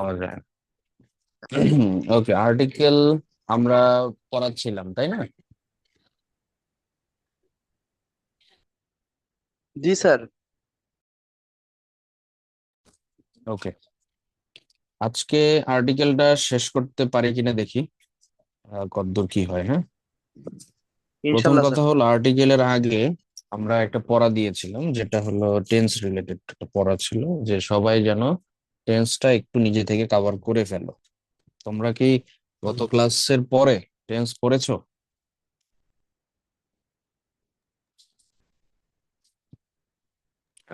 পাওয়া যায় না। ওকে, আর্টিকেল আমরা পড়াচ্ছিলাম তাই না? জি স্যার। ওকে, আজকে আর্টিকেলটা শেষ করতে পারি কিনা দেখি, কতদূর কি হয়। হ্যাঁ, প্রথম ইনশাল্লাহ কথা স্যার। হলো আর্টিকেলের আগে আমরা একটা পড়া দিয়েছিলাম, যেটা হলো টেন্স রিলেটেড একটা পড়া ছিল, যে সবাই যেন টেন্সটা একটু নিজে থেকে কভার করে ফেলো। তোমরা কি গত ক্লাসের পরে টেন্স পড়েছো?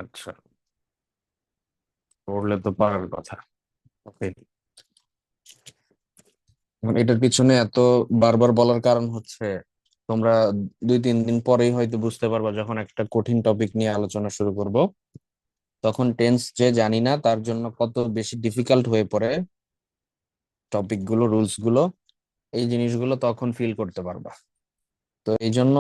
আচ্ছা, পড়লে তো পারার কথা। ওকে, এটার পিছনে এত বারবার বলার কারণ হচ্ছে তোমরা 2-3 দিন পরেই হয়তো বুঝতে পারবা, যখন একটা কঠিন টপিক নিয়ে আলোচনা শুরু করব, তখন টেন্স যে জানি না তার জন্য কত বেশি ডিফিকাল্ট হয়ে পড়ে টপিক গুলো, রুলস গুলো, এই জিনিসগুলো তখন ফিল করতে পারবা। তো এই জন্য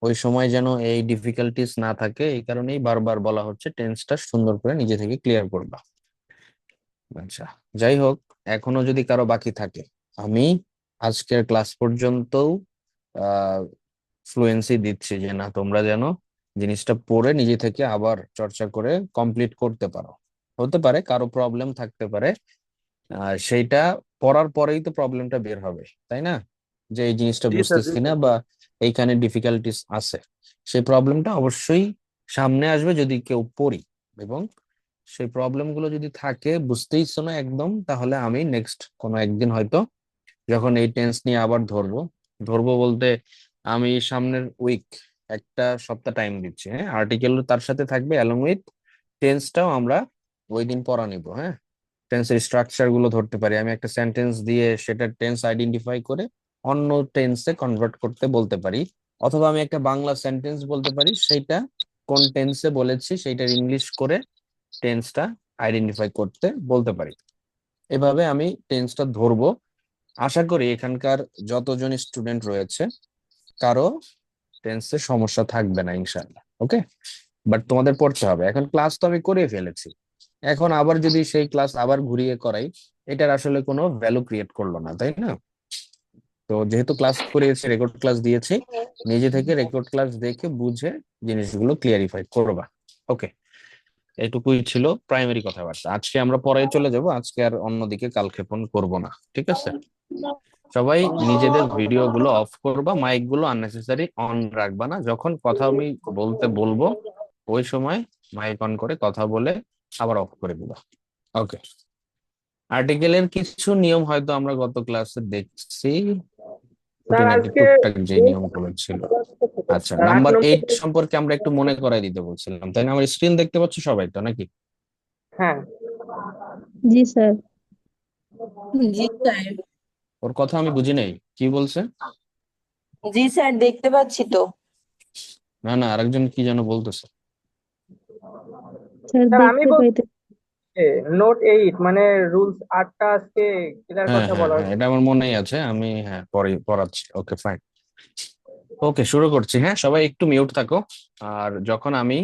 ওই সময় যেন এই ডিফিকাল্টিস না থাকে, এই কারণেই বারবার বলা হচ্ছে টেন্সটা সুন্দর করে নিজে থেকে ক্লিয়ার করবা। আচ্ছা, যাই হোক, এখনো যদি কারো বাকি থাকে, আমি আজকের ক্লাস পর্যন্তও ফ্লুয়েন্সি দিচ্ছি যে না, তোমরা যেন জিনিসটা পড়ে নিজে থেকে আবার চর্চা করে কমপ্লিট করতে পারো। হতে পারে কারো প্রবলেম থাকতে পারে, সেইটা পড়ার পরেই তো প্রবলেমটা বের হবে, তাই না? যে এই জিনিসটা জি স্যার, জি বুঝতেছি না, স্যার। বা এইখানে ডিফিকাল্টিস আছে, সেই প্রবলেমটা অবশ্যই সামনে আসবে যদি কেউ পড়ি। এবং সেই প্রবলেম গুলো যদি থাকে, বুঝতেইছো না একদম, তাহলে আমি নেক্সট কোনো একদিন হয়তো, যখন এই টেন্স নিয়ে আবার ধরবো, ধরবো বলতে আমি সামনের উইক একটা সপ্তাহ টাইম দিচ্ছি। হ্যাঁ, আর্টিকেল তার সাথে থাকবে, অ্যালং উইথ টেন্সটাও আমরা ওই দিন পড়া নিব। হ্যাঁ, টেন্সের স্ট্রাকচার গুলো ধরতে পারি, আমি একটা সেন্টেন্স দিয়ে সেটা টেন্স আইডেন্টিফাই করে অন্য টেন্সে কনভার্ট করতে বলতে পারি। অথবা আমি একটা বাংলা সেন্টেন্স বলতে পারি, সেইটা কোন টেন্সে বলেছি সেইটার ইংলিশ করে টেন্সটা আইডেন্টিফাই করতে বলতে পারি। এভাবে আমি টেন্সটা ধরবো। আশা করি এখানকার যতজন স্টুডেন্ট রয়েছে কারো টেন্সে সমস্যা থাকবে না, ইনশাআল্লাহ। ওকে, বাট তোমাদের পড়তে হবে। এখন ক্লাস তো আমি করে ফেলেছি, এখন আবার যদি সেই ক্লাস আবার ঘুরিয়ে করাই, এটার আসলে কোনো ভ্যালু ক্রিয়েট করলো না, তাই না? তো যেহেতু ক্লাস করিয়েছি, রেকর্ড ক্লাস দিয়েছি, নিজে থেকে রেকর্ড ক্লাস দেখে বুঝে জিনিসগুলো ক্লিয়ারিফাই করবা। ওকে, এটুকুই ছিল প্রাইমারি কথাবার্তা। আজকে আমরা পরে চলে যাব, আজকে আর অন্যদিকে কালক্ষেপণ করব না, ঠিক আছে? সবাই নিজেদের ভিডিও গুলো অফ করবা, মাইক গুলো আননেসেসারি অন রাখবা না। যখন কথা আমি বলতে বলবো, ওই সময় মাইক অন করে কথা বলে আবার অফ করে দিবা। ওকে, আর্টিকেলের কিছু নিয়ম হয়তো আমরা গত ক্লাসে দেখছি, স্যার খুঁটিনাটি আজকে টুকটাক যে নিয়মগুলো ছিল। আচ্ছা, স্যার আট নাম্বার নম্বর। 8 সম্পর্কে আমরা একটু মনে করাই দিতে বলছিলাম, তাই না? আমার স্ক্রিন দেখতে পাচ্ছ সবাই তো, নাকি? হ্যাঁ। জি স্যার। জি স্যার। ওর কথা আমি বুঝি নাই, কি বলছে? জি স্যার, দেখতে পাচ্ছি তো। না না, আরেকজন কি যেন বলতেছে। স্যার স্যার আমি দেখতে বলছি পাইতে। নোট 8 মানে রুলস 8টা আজকে এটার হ্যাঁ কথা হ্যাঁ বলা হ্যাঁ, হয়েছে। এটা আমার মনেই আছে, আমি হ্যাঁ পরে পড়াচ্ছি। ওকে, ফাইন। ওকে, শুরু করছি। হ্যাঁ, সবাই একটু মিউট থাকো। আর যখন আমি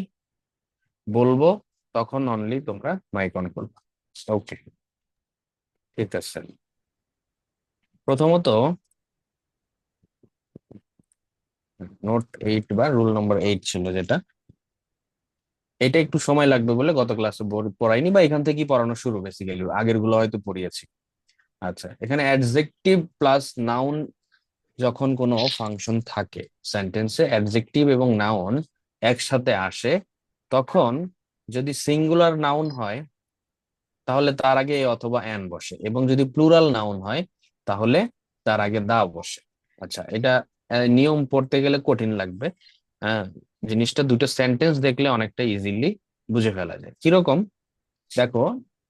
বলবো তখন অনলি তোমরা মাইক অন করবে। ওকে, ঠিক আছে। প্রথমত, নোট 8 বা রুল নম্বর 8 ছিল যেটা, এটা একটু সময় লাগবে বলে গত ক্লাসে পড়াইনি, বা এখান থেকেই পড়ানো শুরু, বেসিক্যালি আগের গুলো হয়তো পড়িয়েছি। আচ্ছা, এখানে অ্যাডজেক্টিভ প্লাস নাউন যখন কোনো ফাংশন থাকে সেন্টেন্সে, অ্যাডজেক্টিভ এবং নাউন একসাথে আসে, তখন যদি সিঙ্গুলার নাউন হয় তাহলে তার আগে এ অথবা অ্যান বসে, এবং যদি প্লুরাল নাউন হয় তাহলে তার আগে দা বসে। আচ্ছা, এটা নিয়ম পড়তে গেলে কঠিন লাগবে। হ্যাঁ, জিনিসটা দুটো সেন্টেন্স দেখলে অনেকটা ইজিলি বুঝে ফেলা যায়। কিরকম? দেখো,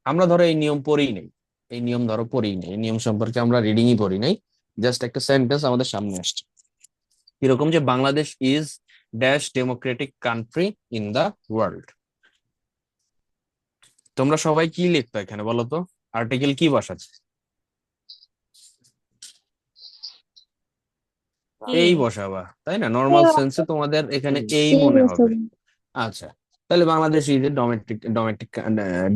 আমরা ধরো এই নিয়ম পড়েই নেই, এই নিয়ম ধরো পড়েই নেই, এই নিয়ম সম্পর্কে আমরা রিডিংই পড়ি নাই, জাস্ট একটা সেন্টেন্স আমাদের সামনে আসছে। কিরকম যে Bangladesh is dash democratic country in the world. তোমরা সবাই কি লিখতো এখানে বলো তো? আর্টিকেল কি বসাচ্ছে? এই কি? বসাবা, তাই না? নর্মাল সেন্সে তোমাদের এখানে এই এই মনে বছর। হবে। আচ্ছা, তাহলে Bangladesh is a domestic domestic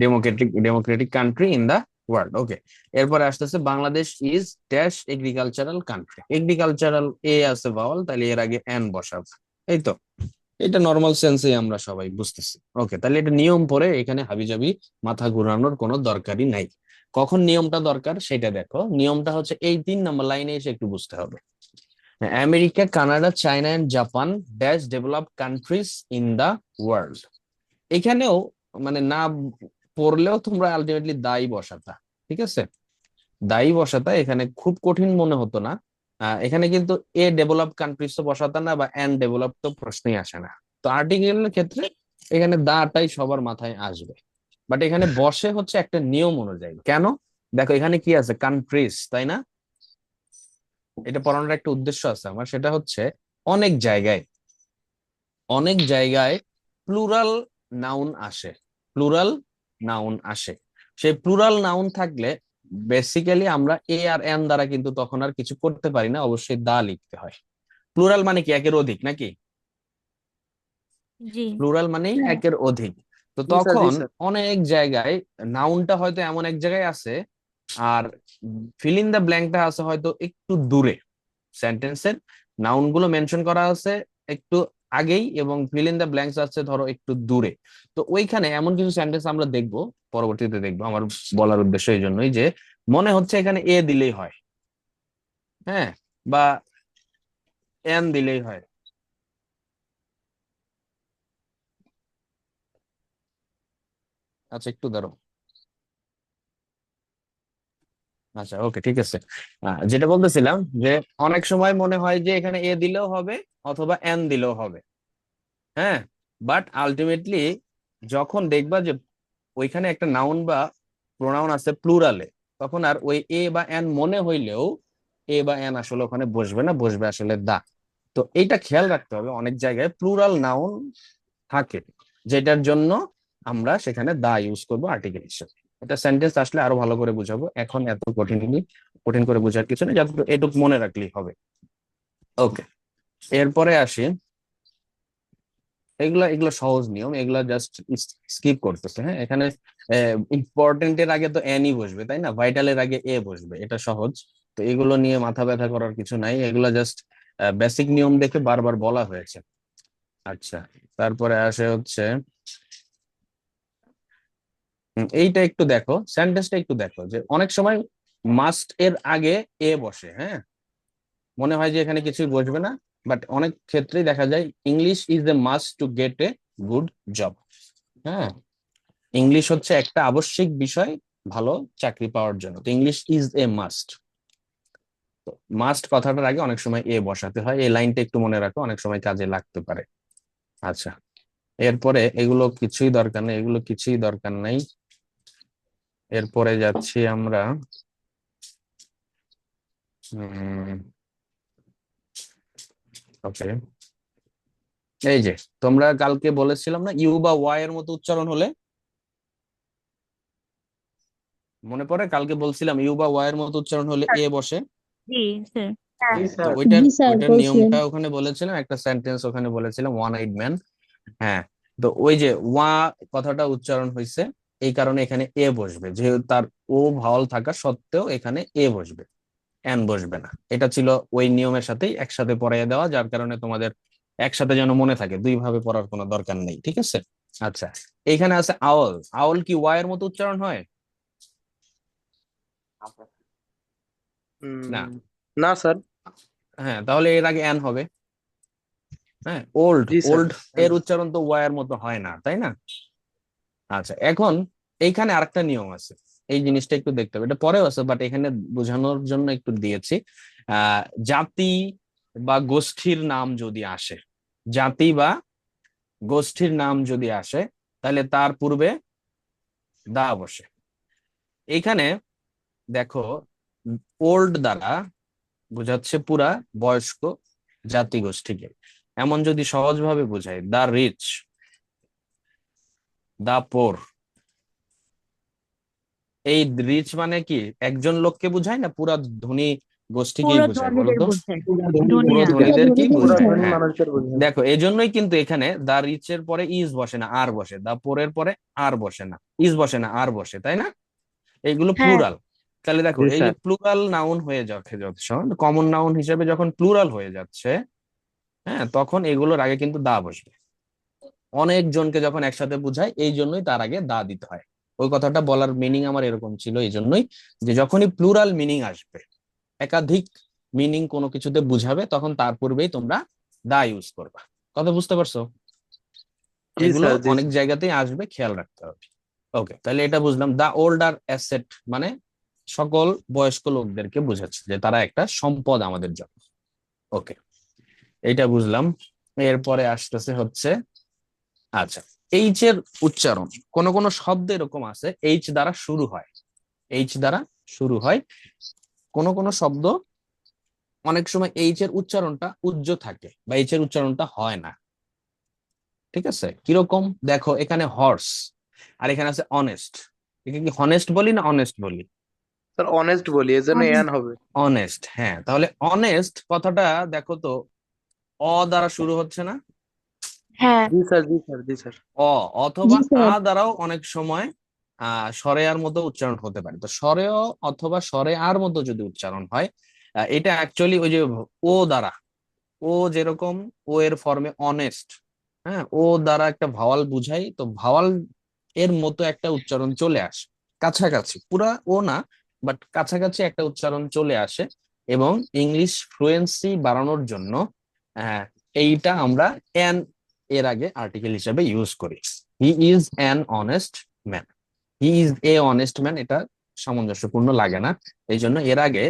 democratic democratic country in the world. Okay, এরপরে আসতেছে Bangladesh is dash agricultural country. Agricultural এ আছে ভাওয়াল, তাহলে এর আগে এন বসাবো, এই তো। এটা নর্মাল সেন্সে আমরা সবাই বুঝতেছি। ওকে, তাহলে এটা নিয়ম পড়ে এখানে হাবিজাবি মাথা ঘোরানোর কোনো দরকারই নাই। কখন নিয়মটা দরকার সেটা দেখো, নিয়মটা হচ্ছে এই 3 নম্বর লাইনে এসে একটু বুঝতে হবে। America, Canada, China and Japan dash developed countries in the world. এখানেও মানে না পড়লেও তোমরা আলটিমেটলি দায়ী বসাতা, ঠিক আছে? দায়ী বসাতা, এখানে খুব কঠিন মনে হতো না। এখানে কিন্তু এ ডেভেলপ কান্ট্রিজ তো বসাতা না, বা এন ডেভেলপ তো প্রশ্নই আসে না। তো আর্টিকেলের ক্ষেত্রে এখানে দাটাই সবার মাথায় আসবে। বাট এখানে বসে হচ্ছে একটা নিয়ম অনুযায়ী। কেন? দেখো এখানে কি আছে, কান্ট্রিজ, তাই না? এটা পড়ানোর একটা উদ্দেশ্য আছে আমার, সেটা হচ্ছে অনেক জায়গায়, অনেক জায়গায় প্লুরাল নাউন আসে, প্লুরাল নাউন আসে। সেই প্লুরাল নাউন থাকলে বেসিক্যালি আমরা এ আর এন দ্বারা কিন্তু তখন আর কিছু করতে পারি না, অবশ্যই দা লিখতে হয়। প্লুরাল মানে কি একের অধিক নাকি? জি প্লুরাল মানেই হ্যাঁ একের অধিক। তো জি স্যার, জি তখন স্যার। অনেক জায়গায় নাউনটা হয়তো এমন এক জায়গায় আছে, আর ফিল ইন দ্য ব্ল্যাঙ্কটা আছে হয়তো একটু দূরে। সেন্টেন্সের নাউন গুলো মেনশন করা আছে একটু আগেই, এবং ফিল ইন দ্য ব্ল্যাঙ্কস আছে ধরো একটু দূরে। তো ওইখানে এমন কিছু সেন্টেন্স আমরা দেখবো, পরবর্তীতে দেখবো। আমার বলার উদ্দেশ্য এই জন্যই যে মনে হচ্ছে এখানে এ দিলেই হয়, হ্যাঁ, বা এন দিলেই হয়। আচ্ছা একটু দাঁড়াও। আচ্ছা ওকে, ঠিক আছে। যেটা বলতেছিলাম যে অনেক সময় মনে হয় যে এখানে এ দিলেও হবে অথবা এন দিলেও হবে, হ্যাঁ। বাট আলটিমেটলি যখন দেখবা যে ওইখানে একটা নাউন বা প্রোনাউন আছে প্লুরালে, তখন আর ওই এ বা এন মনে হইলেও এ বা এন আসলে ওখানে বসবে না, বসবে আসলে দা। তো এইটা খেয়াল রাখতে হবে, অনেক জায়গায় প্লুরাল নাউন থাকে, যেটার জন্য আমরা সেখানে দা ইউজ করবো আর্টিকেল হিসেবে। এটা সেন্টেন্স আসলে আরো ভালো করে বুঝাবো, এখন এত কঠিন করে বোঝার কিছু নেই, যতটুকু এটুকু মনে রাখলেই হবে। ওকে, এরপরে আসি। এগুলা এগুলো সহজ নিয়ম, এগুলা জাস্ট স্কিপ করতেছে, হ্যাঁ। এখানে ইম্পর্টেন্ট এর আগে তো এনই বসবে, তাই না? ভাইটালের আগে এ বসবে, এটা সহজ। তো এগুলো নিয়ে মাথা ব্যথা করার কিছু নাই, এগুলা জাস্ট বেসিক নিয়ম দেখে বারবার বলা হয়েছে। আচ্ছা, তারপরে আসে হচ্ছে এইটা একটু দেখো, সেন্টেন্সটা একটু দেখো, যে অনেক সময় মাস্ট এর আগে এ বসে, হ্যাঁ। মনে হয় যে এখানে কিছুই বসবে না, বাট অনেক ক্ষেত্রেই দেখা যায় English is a must to get a good job, হ্যাঁ। ইংলিশ হচ্ছে একটা আবশ্যিক বিষয় ভালো চাকরি পাওয়ার জন্য, তো ইংলিশ ইজ এ মাস্ট। তো মাস্ট কথাটার আগে অনেক সময় এ বসাতে হয়, এই লাইনটা একটু মনে রাখো, অনেক সময় কাজে লাগতে পারে। আচ্ছা, এরপরে এগুলো কিছুই দরকার নেই, এগুলো কিছুই দরকার নাই। এরপরে যাচ্ছি আমরা ওকে, এই যে তোমরা কালকে বলেছিলাম না ইউ বা ওয়াই এর মতো উচ্চারণ হলে, মনে পড়ে কালকে বলছিলাম ইউ বা ওয়াই এর মতো উচ্চারণ হলে এ বসে। জি স্যার জি তো স্যার। ওইটার জি স্যার ওইটার বলছিলেন নিয়মটা ওখানে বলেছিলাম, একটা সেন্টেন্স ওখানে বলেছিলাম, ওয়ান আইড ম্যান, হ্যাঁ। তো ওই যে ওয়া কথাটা উচ্চারণ হয়েছে, এই কারণে এখানে এ বসবে, যেহেতু তার ও ভাওয়াল থাকা সত্ত্বেও এখানে এ বসবে, এন বসবে না। এটা ছিল ওই নিয়মের সাথেই একসাথে পড়াইয়া দেওয়া, যার কারণে তোমাদের একসাথে যেন মনে থাকে, দুই ভাবে পড়ার কোনো দরকার নেই, ঠিক আছে? আচ্ছা, এইখানে আছে আওল। আওল কি ওয়াই এর মতো উচ্চারণ হয়? না। উম, না স্যার। হ্যাঁ, তাহলে এর আগে এন হবে। হ্যাঁ, ওল্ড, জি স্যার। ওল্ড এর উচ্চারণ তো ওয়াই এর মতো হয় না, তাই না? আচ্ছা, এখন এইখানে আরেকটা নিয়ম আছে, এই জিনিসটা একটু দেখতে হবে, এটা পরেও আছে বাট এখানে বোঝানোর জন্য একটু দিয়েছি। জাতি বা গোষ্ঠীর নাম যদি আসে, জাতি বা গোষ্ঠীর নাম যদি আসে, তাহলে তার পূর্বে দা বসে। এইখানে দেখো, ওল্ড দ্বারা বোঝাচ্ছে পুরা বয়স্ক জাতি গোষ্ঠীকে। এমন যদি সহজভাবে বোঝায়, দা রিচ, দা পোর, এই রিচ মানে কি একজন লোককে বোঝায় না, পুরা ধনী গোষ্ঠীকেই পুরো বোঝায় বলো ধনীদের তো? বোঝায় পুরো ধনীরা ধনীদেরকে, পুরো ধনীদের কি ধনীদের পুরা বোঝায়, ধনী বোঝায় হ্যাঁ। মানুষদের বোঝায়। দেখো এজন্যই কিন্তু এখানে দা রিচ এর পরে ইজ বসে না, আর বসে, দা পোরের পরে আর বসে না, ইজ বসে না আর বসে, তাই না? এইগুলো হ্যাঁ প্লুরাল। তাহলে দেখো জি এই যে স্যার। প্লুরাল নাউন হয়ে যাচ্ছে, যখন কমন নাউন হিসেবে যখন প্লুরাল হয়ে যাচ্ছে, হ্যাঁ, তখন এগুলোর আগে কিন্তু দা বসবে। অনেক জনকে যখন একসাথে বোঝায় এই জন্যই তার আগে দা দিতে হয়। ওই কথাটা বলার মিনিং আমার এরকম ছিল, এই জন্যই যে যখনই প্লুরাল মিনিং আসবে, একাধিক মিনিং কোনো কিছুতে বুঝাবে, তখন তার পূর্বেই তোমরা দা ইউজ করবা। কথা বুঝতে পারছো? জি এগুলো স্যার। জি অনেক স্যার। জায়গাতেই আসবে, খেয়াল রাখতে হবে। ওকে, তাহলে এটা বুঝলাম। দা ওল্ডার অ্যাসেট মানে সকল বয়স্ক লোকদেরকে বোঝাচ্ছে যে তারা একটা সম্পদ আমাদের জন্য। ওকে, এইটা বুঝলাম। এরপরে আসতেছে হচ্ছে, আচ্ছা, এইচ এর উচ্চারণ। কোন কোন শব্দ এরকম আছে এইচ দ্বারা শুরু হয়, এইচ দ্বারা শুরু হয়। কোন কোন শব্দ অনেক সময় এইচ এর উচ্চারণটা উজ্জ থাকে বা এইচ এর উচ্চারণটা হয় না। ঠিক আছে, কিরকম দেখো, এখানে হর্স আর এখানে আছে অনেস্ট। একে কি হনেস্ট বলি না অনেস্ট বলি? স্যার অনেস্ট বলি, এর জন্য এন হবে। অনেস্ট, হ্যাঁ। তাহলে অনেস্ট কথাটা দেখো তো, অ দ্বারা শুরু হচ্ছে না? হ্যাঁ জি স্যার। জি স্যার। জি স্যার। অ জি অথবা আ স্যার দ্বারাও অনেক সময় স্বরে আর মতো উচ্চারণ হতে পারে। তো স্বরে অ অথবা স্বরে আর মতো যদি উচ্চারণ হয়, এটা অ্যাকচুয়ালি ওই যে ও দ্বারা, ও যেরকম ও এর ফর্মে অনেস্ট, হ্যাঁ, ও দ্বারা একটা ভাওয়াল বুঝাই, তো ভাওয়াল এর মতো একটা উচ্চারণ চলে আসে, কাছাকাছি, পুরা ও না, বাট কাছাকাছি একটা উচ্চারণ চলে আসে। এবং ইংলিশ ফ্লুয়েন্সি বাড়ানোর জন্য আহ, এইটা আমরা এন এর আগে আর্টিকেল হিসেবে ইউজ করি। He is an honest man, he is A honest man, এটা সামঞ্জস্যপূর্ণ লাগে না। এই জন্য এর আগে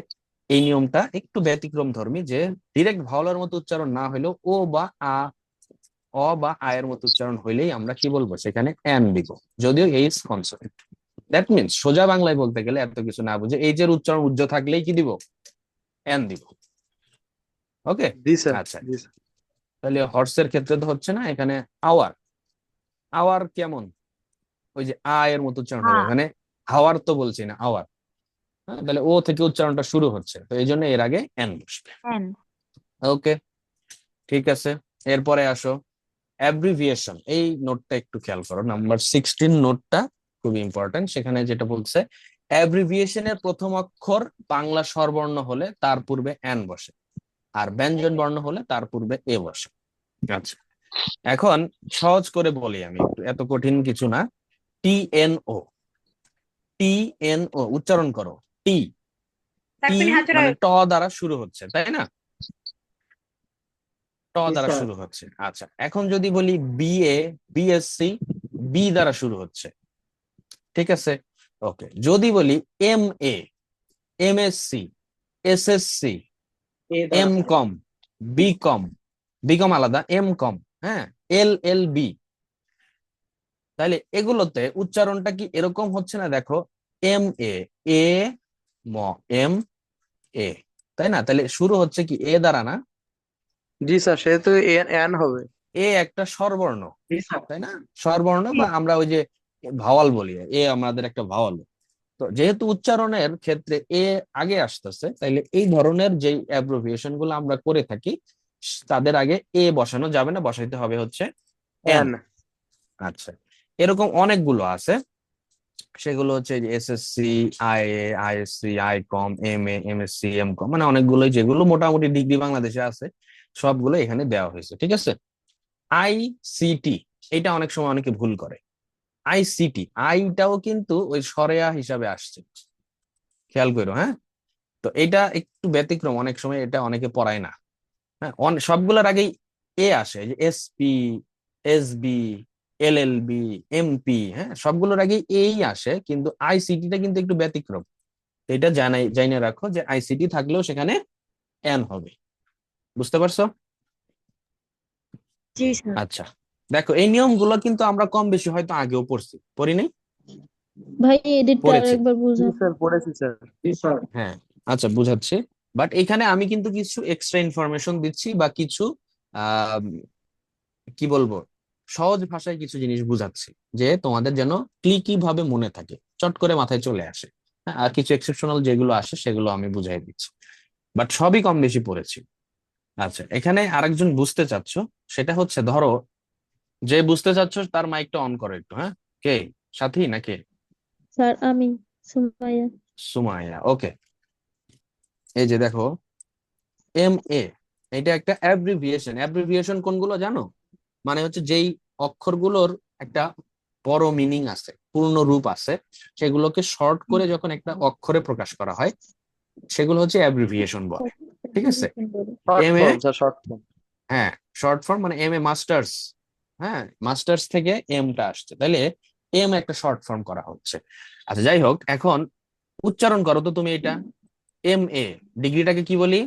এই নিয়মটা একটু ব্যতিক্রম ধর্মী, যে ডিরেক্ট ভাওয়ালের মতো উচ্চারণ না হলেও ও বা আ, অ বা আয়ের মতো উচ্চারণ হইলেই আমরা কি বলবো, সেখানে এন দিব। যদিও এইজ কনসোনেন্ট, দ্যাট মিনস সোজা বাংলায় বলতে গেলে এত কিছু না বুঝে এইচ এর উচ্চারণ উজ্জ থাকলেই কি দিব, এন দিব। ওকে, জি স্যার। আচ্ছা। জি স্যার। তাহলে হর্সের ক্ষেত্রে তো হচ্ছে না, এখানে আওয়ার। আওয়ার কেমন, ওই যে আ এর মতো উচ্চারণ হবে এখানে, হাওয়ার তো বলছি না, আওয়ার। হ্যাঁ, তাহলে ও থেকে উচ্চারণটা শুরু হচ্ছে, তো এই জন্য এর আগে এন বসবে। হ্যাঁ ওকে, ঠিক আছে। এরপরে আসো অ্যাব্রিভিয়েশন। এই নোটটা একটু খেয়াল করো, নাম্বার 16 নোটটা খুবই ইম্পর্টেন্ট। সেখানে যেটা বলছে, অ্যাব্রিভিয়েশনের প্রথম অক্ষর বাংলা স্বরবর্ণ হলে তার পূর্বে এন বসে, আর ব্যঞ্জন বর্ণ হলে তার পূর্বে এ বসে। আচ্ছা, এখন সহজ করে বলি আমি একটু, এত কঠিন কিছু না। T N O, T N O উচ্চারণ করো। টি, টি মানে ট দ্বারা শুরু হচ্ছে, তাই না? ট জি দ্বারা স্যার। শুরু হচ্ছে। আচ্ছা, এখন যদি বলি বিএ, বিএসসি, বি দ্বারা শুরু হচ্ছে। ঠিক আছে, ওকে। যদি বলি এম এ, এমএসসি, এসএসসি, এ দ্বারা এম শুরু। কম, বি কম, বি কম আলাদা, এম কম, হ্যাঁ, এল এল বি, তাহলে এগুলোতে উচ্চারণটা কি এরকম হচ্ছে না? দেখো, এম এ, এ ম, এম এ, তাই না? তাহলে শুরু হচ্ছে কি এ দ্বারা না? জি স্যার, সেহেতু এন এন হবে। এ একটা স্বরবর্ণ, জি স্যার। তাই না? স্বরবর্ণ, বা আমরা ওই যে ভাওয়াল বলি, এ আমাদের একটা ভাওয়াল। তো যেহেতু উচ্চারণের ক্ষেত্রে এ আগে আসতেছে, তাইলে এই ধরনের যে অ্যাব্রিভিয়েশন গুলো আমরা করে থাকি, তাদের আগে এ বসানো যাবে না, বসাইতে হবে হচ্ছে এন। এন। আচ্ছা, এরকম অনেকগুলো আছে। সেগুলো হচ্ছে SSC, IA, ISc, ICom, MA, MSc, MCom, মানে অনেকগুলো, যেগুলো মোটামুটি ডিগ্রি বাংলাদেশে আছে সবগুলো এখানে দেওয়া হয়েছে। ঠিক আছে, আইসিটি, এটা অনেক সময় অনেকে ভুল করে। আইসিটি, আইটাও কিন্তু ওই সরেয়া হিসাবে আসছে, খেয়াল করো, হ্যাঁ। তো এটা একটু ব্যতিক্রম, অনেক সময় এটা অনেকে পড়ায় না। হ্যাঁ, সবগুলোর আগেই এ আসে, যে এসপি, এসবি, এলএলবি, এমপি, হ্যাঁ, সবগুলোর আগে এই আসে, কিন্তু আইসিটিটা কিন্তু একটু ব্যতিক্রম। তো এটা জানাই রাখো যে আইসিটি থাকলেও সেখানে এন হবে। বুঝতে পারছো? জি স্যার আচ্ছা, দেখো এই নিয়মগুলো কিন্তু আমরা কম বেশি হয়তো আগেও পড়ছি, পড়ি নাই? ভাই এদিকটা পড়েছি, আরেকবার জি বুঝান। স্যার, পড়েছি স্যার। জি স্যার। হ্যাঁ। আচ্ছা, বুঝাচ্ছি। বাট এখানে আমি কিন্তু কিছু এক্সট্রা ইনফরমেশন দিচ্ছি, বা কিছু আহ কি বলবো, সহজ ভাষায় কিছু জিনিস বুঝাচ্ছি, যে তোমাদের যেন ক্লিকি ভাবে মনে থাকে, চট করে মাথায় চলে আসে। হ্যাঁ, আর কিছু এক্সেপশনাল যেগুলো আসে সেগুলো আমি বুঝাই দিচ্ছি, বাট সবই কম বেশি পড়েছি। আচ্ছা, এখানে আরেকজন বুঝতে চাচ্ছ, সেটা হচ্ছে ধরো, যে বুঝতে চাচ্ছ তার মাইকটা অন করো একটু, হ্যাঁ। কে, সাথী নাকি? স্যার আমি সুমাইয়া। সুমাইয়া। ওকে, এই যে দেখো এম এ, এটা একটা অ্যাব্রিভিয়েশন। অ্যাব্রিভিয়েশন কোনগুলো জানো? মানে হচ্ছে যেই অক্ষরগুলোর একটা বড় মিনিং আছে, পূর্ণ রূপ আছে, সেগুলোকে শর্ট করে যখন একটা অক্ষরে প্রকাশ করা হয় সেগুলো হচ্ছে অ্যাব্রিভিয়েশন বলে। ঠিক আছে? Short M A, form sir, short form. হ্যাঁ শর্ট ফর্ম, মানে এম এ মাস্টার্স। হ্যাঁ, মাস্টার্স থেকে এমটা আসছে, তাহলে এম একটা শর্ট ফর্ম করা হচ্ছে। আচ্ছা যাই হোক, এখন উচ্চারণ করো তো তুমি এটা। এম এ, ডিগ্রিটাকে কি বলি?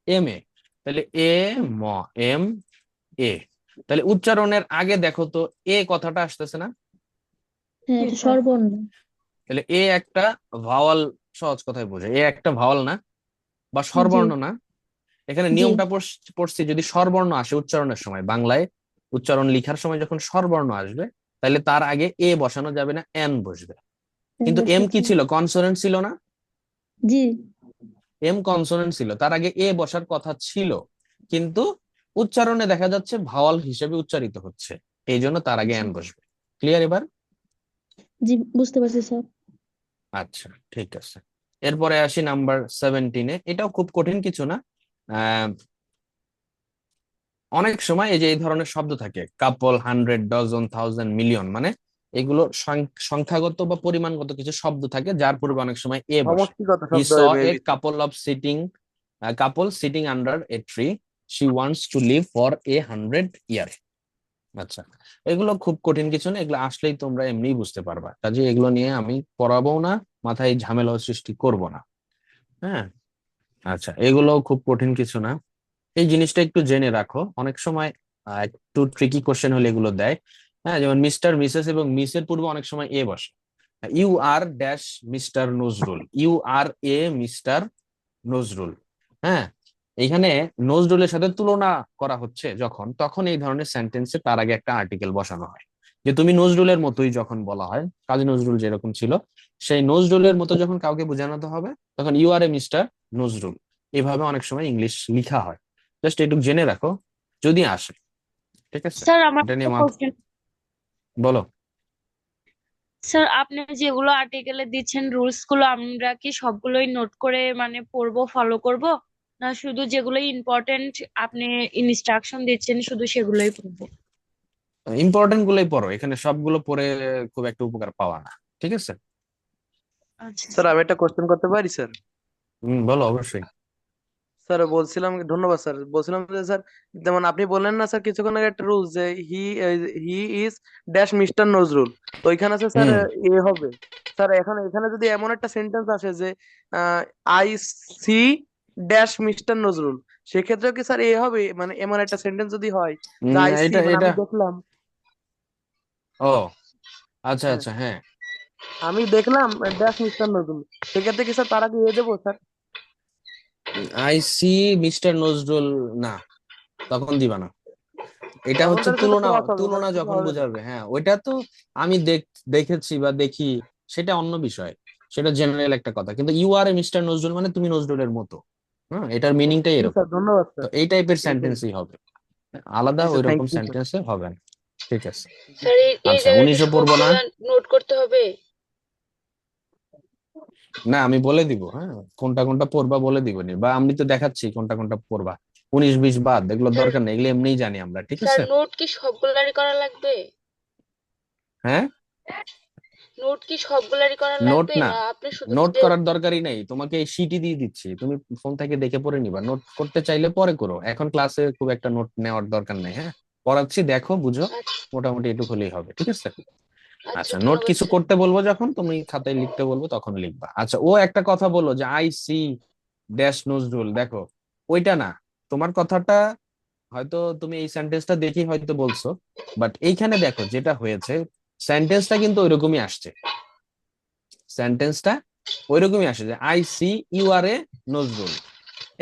M A. তাহলে এ ম এম এ, তাহলে উচ্চারণের আগে দেখো তো এ কথাটা আসতেছে না? হ্যাঁ, এটা স্বরবর্ণ। তাহলে এ একটা ভাওয়াল, সহজ কথায় বোঝে এ একটা ভাওয়াল না, বা জি স্বরবর্ণ না। এখানে জি। নিয়মটা পড়ছি, যদি স্বরবর্ণ আসে উচ্চারণের সময়, বাংলায় উচ্চারণ লেখার সময় যখন স্বরবর্ণ আসবে, তাহলে তার আগে এ বসানো যাবে না, এন বসবে। কিন্তু এম কি ছিল? কনসোনেন্ট ছিল না? জি এম কনসোনেন্ট ছিল, তার আগে এ বসার কথা ছিল, কিন্তু উচ্চারণে দেখা যাচ্ছে ভাওয়াল হিসেবে উচ্চারিত হচ্ছে, এই জন্য তার আগে জি এন বসবে। ক্লিয়ার এবার? জি, বুঝতে পারছি স্যার। আচ্ছা ঠিক আছে, এরপরে আসি নাম্বার 17-এ। এটাও খুব কঠিন কিছু না। আহ অনেক সময় এই যে এই ধরনের শব্দ থাকে, কাপল, হান্ড্রেড, ডজন, থাউজেন্ড, মিলিয়ন, মানে এগুলো সংখ্যাগত বা পরিমাণগত কিছু শব্দ থাকে যার পূর্বে অনেক সময় এ বসে। সমষ্টিগত হি শব্দ স এ maybe. Couple sitting under a tree, she wants to live for 100 year. আচ্ছা, এগুলো খুব কঠিন কিছু না, এগুলো আসলেই তোমরা এমনি বুঝতে পারবা, কাজে এগুলো নিয়ে আমি পড়াবো না, মাথায় ঝামেলা সৃষ্টি করব না। হ্যাঁ, আচ্ছা এগুলো খুব কঠিন কিছু না, এই জিনিসটা একটু জেনে রাখো। অনেক সময় একটু ট্রিকি কোশ্চেন হলে এগুলো দেয়। হ্যাঁ, যেমন মিস্টার, মিসেস এবং মিসের পূর্বে অনেক সময় এ বসে। You are dash Mr Nazrul, you are a Mr Nazrul. হ্যাঁ, এইখানে নজরুলের সাথে তুলনা করা হচ্ছে যখন, তখন এই ধরনের সেন্টেন্সে তার আগে একটা আর্টিকেল বসানো হয়, যে তুমি নজরুলের মতোই। যখন বলা হয় কাজী নজরুল যেরকম ছিল, সেই নজরুলের মতো যখন কাউকে বোঝানো হবে, তখন you are a Mr Nazrul, এভাবে অনেক সময় ইংলিশ লেখা হয়। জাস্ট এটুকু জেনে রাখো যদি আসে। ঠিক আছে, স্যার আমার এটা একটা নিয়ে কোশ্চেন। বলো। স্যার আপনি যেগুলো আর্টিকেলে দিচ্ছেন রুলস গুলো আমরা কি সবগুলোই নোট করে মানে পড়বো, ফলো করব, না শুধু যেগুলো ইম্পর্টেন্ট আপনি ইনস্ট্রাকশন দিচ্ছেন শুধু সেগুলোই পড়বো? ইম্পর্টেন্ট গুলোই পড়ো, এখানে সবগুলো পড়ে খুব একটা উপকার পাওয়া না। ঠিক আছে? আচ্ছা স্যার আমি একটা কোশ্চেন করতে পারি স্যার? বলো অবশ্যই। স্যার বলছিলাম, ধন্যবাদ স্যার। বলছিলাম যে স্যার, যেমন আপনি বললেন না স্যার কিছুক্ষণ আগে একটা রুল, যে হি ইজ ড্যাশ মিস্টার নজরুল, তো ওইখানে আছে স্যার হুম এ হবে। স্যার এখন এখানে যদি এমন একটা সেন্টেন্স আসে যে I see dash Mr Nazrul, সেক্ষেত্রেও কি স্যার এ হবে? মানে এমন একটা সেন্টেন্স যদি হয় যে আই সি, এটা মানে এটা আমি দেখলাম। ও আচ্ছা হ্যাঁ, আচ্ছা, হ্যাঁ। আমি দেখলাম ড্যাশ মিস্টার নজরুল, সেক্ষেত্রে কি স্যার তার আগে এ দেবো sir? I see Mr Nazrul, না, তখন দিবা না। এটা তখন হচ্ছে তাহলে স্যার তুলনা, ক্রস হবে, তুলনা কিছু যখন হবে না। বোঝাবে, হ্যাঁ ওইটা তো আমি দেখেছি বা দেখি, সেটা অন্য বিষয়, সেটা জেনারেল একটা কথা। কিন্তু you are a Mr Nazrul মানে তুমি নজরুলের মতো। হ্যাঁ, এটার মিনিংটাই জি এরকম। স্যার, ধন্যবাদ তো স্যার। এই টাইপের জি স্যার, সেন্টেন্সই হবে, আলাদা জি ওই স্যার, থ্যাংক রকম ইউ স্যার। সেন্টেন্সে হবে না। ঠিক আছে, জি স্যার এই আচ্ছা জায়গায় কি 1900 পড়বো না? সবগুলা নোট করতে হবে? না আমি বলে দিব, হ্যাঁ কোনটা কোনটা পড়বা বলে দিব নি, বা আমি তো দেখাচ্ছি কোনটা কোনটা পড়বা। 19 20 বাদ, এগুলোর স্যার দরকার নেই, এগুলো এমনিই জানি আমরা। ঠিক স্যার আছে? নোট কি সবগুলারই করা লাগবে? হ্যাঁ, নোট কি সবগুলারই করা নোট লাগবে না, না আপনি শুধু নোট যে? করার দরকারই নেই, তোমাকে এই শিটই দিয়ে দিচ্ছি, তুমি ফোন থেকে দেখে পড়ে নিবা। নোট করতে চাইলে পরে করো, এখন ক্লাসে খুব একটা নোট নেওয়ার দরকার নেই। হ্যাঁ, পড়াচ্ছি দেখো বুঝো, আচ্ছা মোটামুটি এটুকু হলেই হবে। ঠিক আছে? আচ্ছা, আচ্ছা, নোট ধন্যবাদ কিছু স্যার। করতে বলবো যখন, তুমি খাতায় লিখতে বলবো তখন লিখবা। আচ্ছা, ও একটা কথা বললো যে আই সি ড্যাশ নজরুল, দেখো ওইটা না, তোমার কথাটা হয়তো তুমি এই সেন্টেন্সটা দেখেই হয়তো বলছো, বাট এইখানে দেখো যেটা হয়েছে, সেন্টেন্সটা কিন্তু ওইরকমই আসছে। সেন্টেন্সটা ওইরকমই আসে যে আই সি ইউ আর এ নজরুল,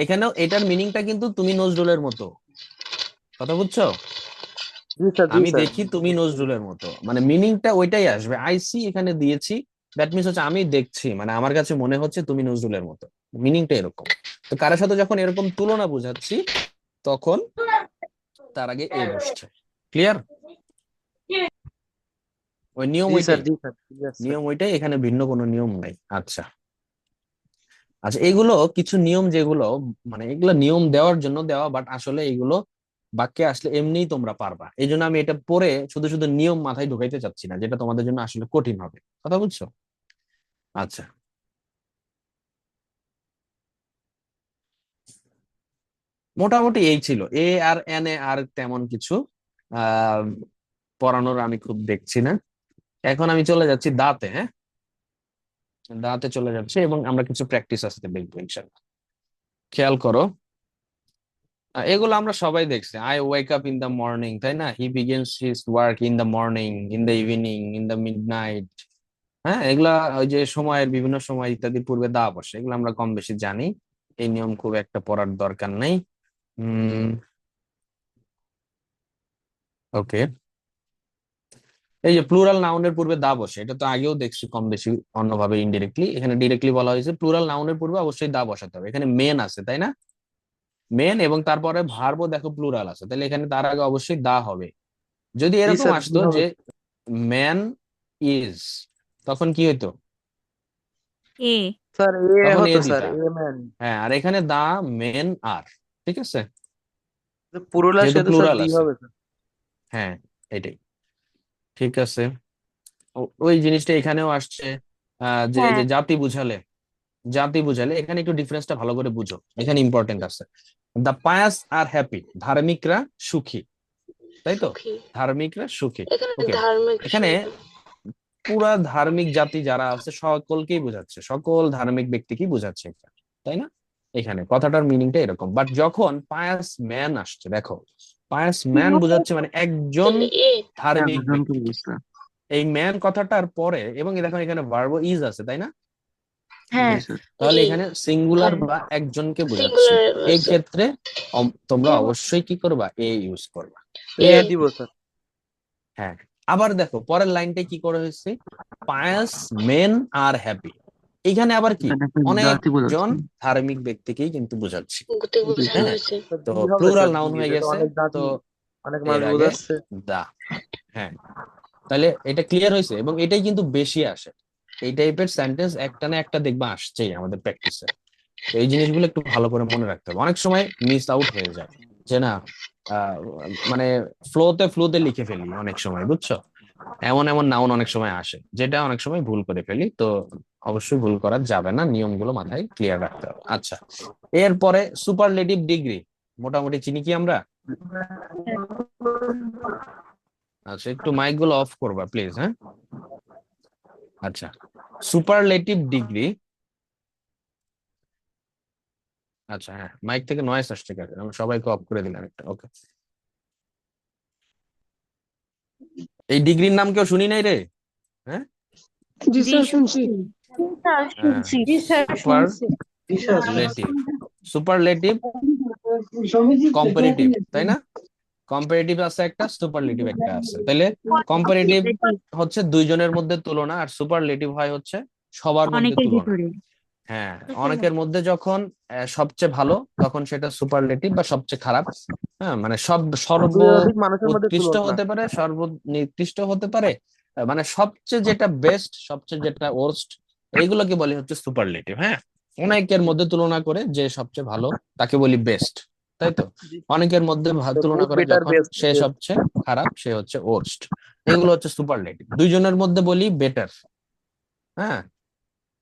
এখানেও এটার মিনিংটা কিন্তু তুমি নজরুলের মতো। কথা বুঝছো? জি স্যার, জি আমি স্যার। দেখি তুমি নজরুলের মতো, মানে মিনিংটা ওইটাই আসবে। আই সি এখানে দিয়েছি, দ্যাট মিনস হচ্ছে আমি দেখছি, মানে আমার কাছে মনে হচ্ছে তুমি নজরুলের মতো, মিনিংটা এরকম। তো কারোর সাথে যখন এরকম তুলনা বোঝাচ্ছি, তখন তার আগে এ বসছে। ক্লিয়ার? ওই নিয়ম জি স্যার, ওইটাই, জি স্যার, ইয়েস স্যার। নিয়ম ওইটাই, এখানে ভিন্ন কোনো নিয়ম নাই। আচ্ছা আচ্ছা, এগুলো কিছু নিয়ম যেগুলো মানে এগুলো নিয়ম দেওয়ার জন্য দেওয়া, বাট আসলে এগুলো বাক্যে আসলে এমনিই তোমরা পারবা। এই জন্য আমি এটা পড়ে শুধু শুধু নিয়ম মাথায় ঢুকাইতে চাচ্ছি না, যেটা তোমাদের জন্য আসলে কঠিন হবে। কথা বুঝছো? আচ্ছা, মোটামুটি এই ছিল। এ আর এন এ আর তেমন কিছু আহ পড়ানোর আমি খুব দেখছি না। এখন আমি চলে যাচ্ছি দাঁতে। হ্যাঁ, দাঁতে চলে যাচ্ছে এবং আমরা কিছু প্র্যাকটিস আসতে দেখবো ইনশাল্লাহ। খেয়াল করো, এগুলো আমরা সবাই দেখছি। I wake up in the morning, তাই না? He begins his work in the morning, in the evening, in the mid night. হ্যাঁ, এগুলা ওই যে সময়ের বিভিন্ন সময় ইত্যাদি পূর্বে দা বসে, এগুলো আমরা কম বেশি জানি। এই নিয়ম খুব একটা পড়ার দরকার নেই। ওকে, এই যে প্লুরাল নাউনের পূর্বে দা বসে, এটা তো আগেও দেখছি কম বেশি অন্যভাবে ইনডিরেক্টলি। এখানে ডিরেক্টলি বলা হয়েছে প্লুরাল নাউনের পূর্বে অবশ্যই দা বসাতে হবে। এখানে মেন আছে, তাই না? মেন, এবং তারপরে ভার্বও দেখো প্লুরাল আছে, তাহলে এখানে তার আগে অবশ্যই দা হবে। যদি জি এরকম স্যার, জি আসতো হবে। যে ম্যান ইজ, তখন কি হইতো? এ স্যার এ তখন এ হতো স্যার, দিতা। A man. হ্যাঁ, আর এখানে দা মেন আর, ঠিক আছে, পুরুলার যেহেতু সাথে স্যার প্লুরাল দি আছে। হবে স্যার। হ্যাঁ, এটাই ঠিক আছে। ওই জিনিসটা এখানেও আসছে। যে এই হ্যাঁ যে জাতি বুঝালে, জাতি বুঝালে এখানে একটু ডিফারেন্সটা ভালো করে বুঝো, এখানে ইম্পর্টেন্ট আছে। দ্য পায়াস আর হ্যাপি, ধার্মিকরা সুখী, তাই তো? সুখী, ধার্মিকরা সুখী। এখানে ওকে, ধার্মিক এখানে পুরা ধার্মিক জাতি যারা আছে সকলকেই বোঝাচ্ছে, সকল ধার্মিক ব্যক্তিকেই বোঝাচ্ছে এটা, তাই না? এখানে কথাটার মিনিংটা এরকম। বাট যখন পায়াস ম্যান আসছে, দেখো, পায়াস ম্যান বোঝাচ্ছে মানে একজন এ হ্যাঁ, ধার্মিক দুজনকে ব্যক্তিকে। বুঝতে। এই ম্যান কথাটার পরে, এবং দেখো এখানে ভার্ব ইজ আছে, তাই না? জি হ্যাঁ স্যার। তাহলে ই এখানে সিঙ্গুলার বা একজনকে বোঝাচ্ছে। সিঙ্গুলার এই ক্ষেত্রে তোমরা অবশ্যই কি করবা? এ ইউজ করবা। এ এ দিব স্যার। হ্যাঁ, আবার দেখো পরের লাইনটা কি করে হয়েছে, পায়াস মেন আর হ্যাপি। এখানে আবার কি, এখানে একটা জাতি অনেকজন বোঝাচ্ছে। ধার্মিক ব্যক্তিকেই কিন্তু বোঝাচ্ছে। গতি জি বোঝানো স্যার। হ্যাঁ, হয়েছে। স্যার, তো দি হবে প্লুরাল স্যার, দি নাউন হয়ে এটা তো গেছে। অনেক তো জাতি, অনেক এর মানুষ আগে বোঝাচ্ছে। দা। হ্যাঁ, তাহলে এটা ক্লিয়ার হয়েছে, এবং এটাই কিন্তু বেশি আসে। এই টাইপের সেন্টেন্স একটা না একটা দেখবা আসছেই আমাদের প্র্যাকটিসে। তো এই জিনিসগুলো একটু ভালো করে মনে রাখতে হবে, অনেক সময় মিস আউট হয়ে যায় যে না, আহ, মানে ফ্লোতে লিখে ফেলি অনেক সময়, বুঝছো? এমন এমন নাউন অনেক সময় আসে যেটা অনেক সময় ভুল করে ফেলি। তো অবশ্যই ভুল করা যাবে না, নিয়মগুলো মাথায় ক্লিয়ার রাখতে হবে। আচ্ছা, এরপরে সুপারলেটিভ ডিগ্রি মোটামুটি চিনি কি আমরা? আচ্ছা, একটু মাইক গুলো অফ করবা প্লিজ। হ্যাঁ, আচ্ছা, সুপারলেটিভ ডিগ্রি। আচ্ছা, হ্যাঁ, মাইক থেকে নয়েজ আসছে কেন? আমি সবাইকে অফ করে দিলাম একটা। ওকে, এই ডিগ্রির নাম কেউ শুনি নাই রে? হ্যাঁ, জি জি স্যার শুনছি। স্যার হ্যাঁ, শুনছি। জি স্যার শুনছি। জি স্যার সুপারলেটিভ, সুপারলেটিভ কম্পারেটিভ, তাই না? কম্পারেটিভ আছে একটা, সুপারলেটিভ একটা আছে। তাহলে কম্পারেটিভ হচ্ছে দুইজনের মধ্যে তুলনা, আর সুপারলেটিভ হয় হচ্ছে সবার মধ্যে অনেকের তুলনা। ভিতরে হ্যাঁ, অনেকের মধ্যে যখন সবচেয়ে ভালো, তখন সেটা সুপারলেটিভ বা সবচেয়ে খারাপ। হ্যাঁ, মানে সর্ব দুই অধিক মানুষের মধ্যে উৎকৃষ্ট তুলনা। হতে পারে, সর্বনিকৃষ্ট হতে পারে। মানে সবচেয়ে যেটা বেস্ট, সবচেয়ে যেটা ওর্স্ট, এইগুলোকে বলি হচ্ছে সুপারলেটিভ। হ্যাঁ, অনেকের মধ্যে তুলনা করে যে সবচেয়ে ভালো তাকে বলি বেস্ট, তাই তো? অনেকের মধ্যে তুলনা গুড, করে বেটার, যখন বেস্ট। সে সবচেয়ে খারাপ, সে হচ্ছে ওর্স্ট। এগুলো হচ্ছে সুপারলেটিভ। দুইজনের মধ্যে বলি বেটার, হ্যাঁ,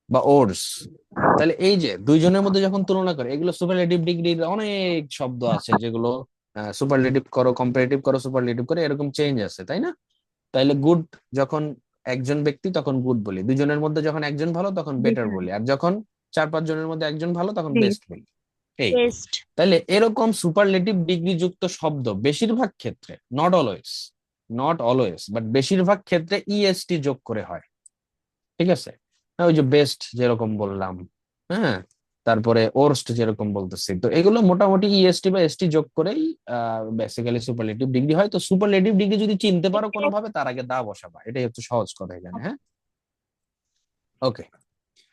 বা ওর্স। তাহলে এই যে দুইজনের মধ্যে যখন তুলনা করে, এগুলো সুপারলেটিভ ডিগ্রির অনেক শব্দ আছে যেগুলো সুপারলেটিভ করো, কম্পারেটিভ করো, সুপারলেটিভ করে, এরকম চেঞ্জ আছে, তাই না? তাইলে গুড যখন একজন ব্যক্তি তখন গুড বলি, দুজনের মধ্যে যখন একজন ভালো তখন বেটার বলি, আর যখন চার পাঁচ জনের মধ্যে একজন ভালো তখন বেস্ট বলি। এই, বেস্ট। তাহলে এরকম সুপারলেটিভ ডিগ্রি যুক্ত শব্দ বেশিরভাগ ক্ষেত্রে, নট অলওয়েজ বাট বেশিরভাগ ক্ষেত্রে ইএসটি যোগ করে হয়, ঠিক আছে? ওই যে বেস্ট যেরকম বললাম, হ্যাঁ, তারপরে ওর্স্ট যেরকম বলতেছি, তো এগুলো মোটামুটি ইএসটি বা এসটি যোগ করেই বেসিক্যালি সুপারলেটিভ ডিগ্রি হয়। তো সুপারলেটিভ ডিগ্রি যদি চিনতে পারো কোনোভাবে, তার আগে দা বসাবা, এটাই হচ্ছে সহজ কথা এখানে। হ্যাঁ, ওকে,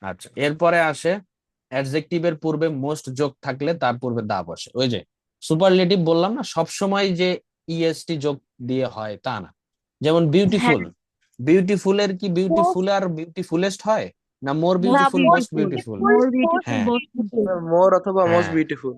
আচ্ছা, এরপরে আসে অ্যাডজেক্টিভের পূর্বে মোস্ট যোগ থাকলে তার পূর্বে দা বসে। ওই যে সুপারলেটিভ বললাম না, সবসময় যে ইএসটি যোগ দিয়ে হয় তা না। যেমন বিউটিফুল, হ্যাঁ বিউটিফুল এর কি বিউটিফুল আর বিউটিফুলেস্ট হয়, না মোর না, beautiful most beautiful, beautiful? more হ্যাঁ beautiful. মোর অথবা মোস্ট হ্যাঁ, বিউটিফুল।